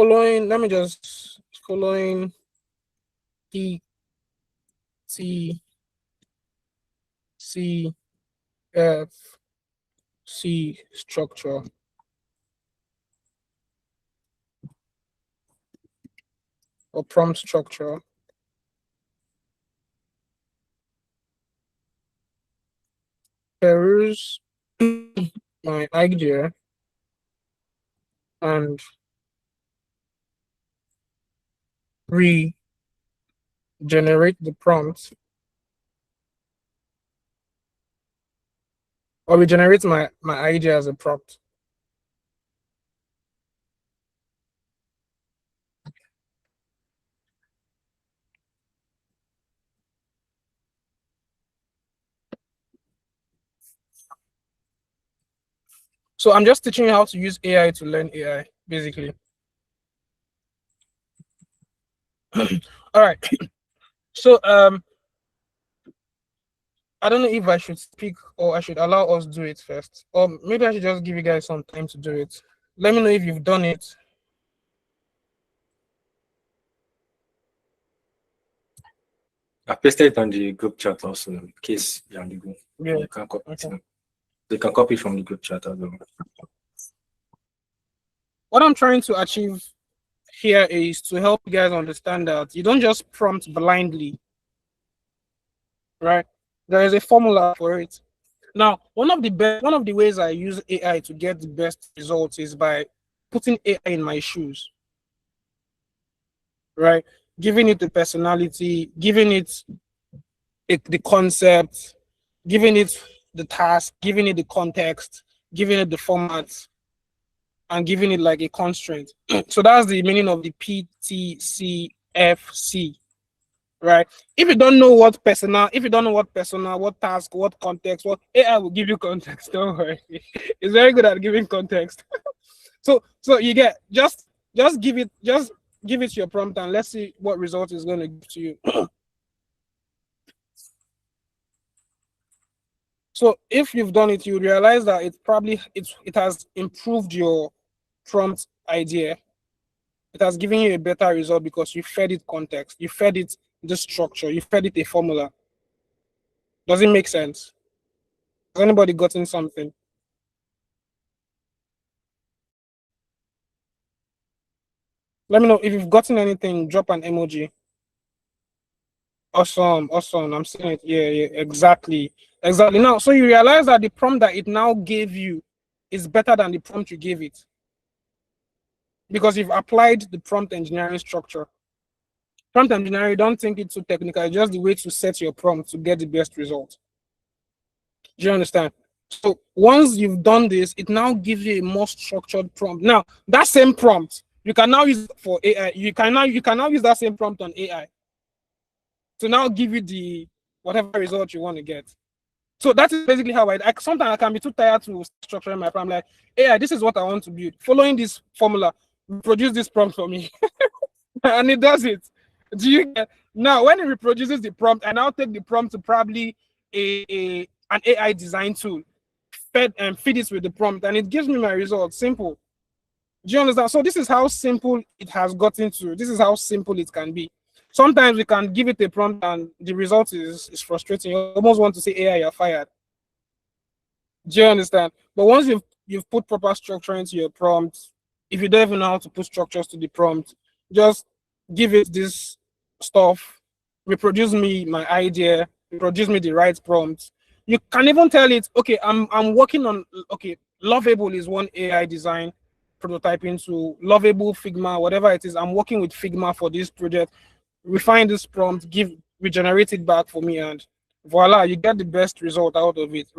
following, let me just, following PTCFC structure. Or prompt structure. Peruse my idea and regenerate the prompt, or regenerate my idea as a prompt. So I'm just teaching you how to use AI to learn AI, basically. All right. So I don't know if I should speak or I should allow us to do it first, or maybe I should just give you guys some time to do it. Let me know if you've done it. I pasted it on the group chat also in case you're on the group. Yeah. You can copy Okay. it. They can copy from the group chat as well. What I'm trying to achieve here is to help you guys understand that you don't just prompt blindly, right? There is a formula for it. Now, one of the ways I use AI to get the best results is by putting AI in my shoes, right? Giving it the personality, giving it the concept, giving it the task, giving it the context, giving it the format, and giving it like a constraint. So that's the meaning of the PTCFC, right? If you don't know what persona, what task, what context, what AI will give you context. Don't worry, it's very good at giving context. so you get just give it your prompt and let's see what result is going to give to you. So if you've done it, you realize that it has improved your prompt idea. It has given you a better result because you fed it context, you fed it the structure, you fed it a formula. Does it make sense? Has anybody gotten something? Let me know if you've gotten anything. Drop an emoji. Awesome. I'm seeing it. Yeah, exactly. Now, so you realize that the prompt that it now gave you is better than the prompt you gave it, because you've applied the prompt engineering structure. Prompt engineering, don't think it's too technical. It's just the way to set your prompt to get the best result. Do you understand? So once you've done this, it now gives you a more structured prompt. Now, that same prompt, you can now use for AI. You can now use that same prompt on AI to now give you the whatever result you want to get. So that is basically how sometimes I can be too tired to structure my prompt. Like, AI, this is what I want to build. Following this formula, produce this prompt for me. And it does it. Do you get? Now, when it reproduces the prompt, I now take the prompt to probably an AI design tool, feed it with the prompt, and it gives me my result. Simple. Do you understand? So this is how simple it has gotten to. This is how simple it can be. Sometimes we can give it a prompt and the result is frustrating. You almost want to say, AI, you're fired. Do you understand? But once you've put proper structure into your prompt, if you don't even know how to put structures to the prompt, just give it this stuff, reproduce me my idea, reproduce me the right prompt. You can even tell it, okay, I'm working on, okay, Lovable is one AI design prototyping tool, Lovable, Figma, whatever it is. I'm working with Figma for this project. Refine this prompt, regenerate it back for me, and voila, you get the best result out of it. Right?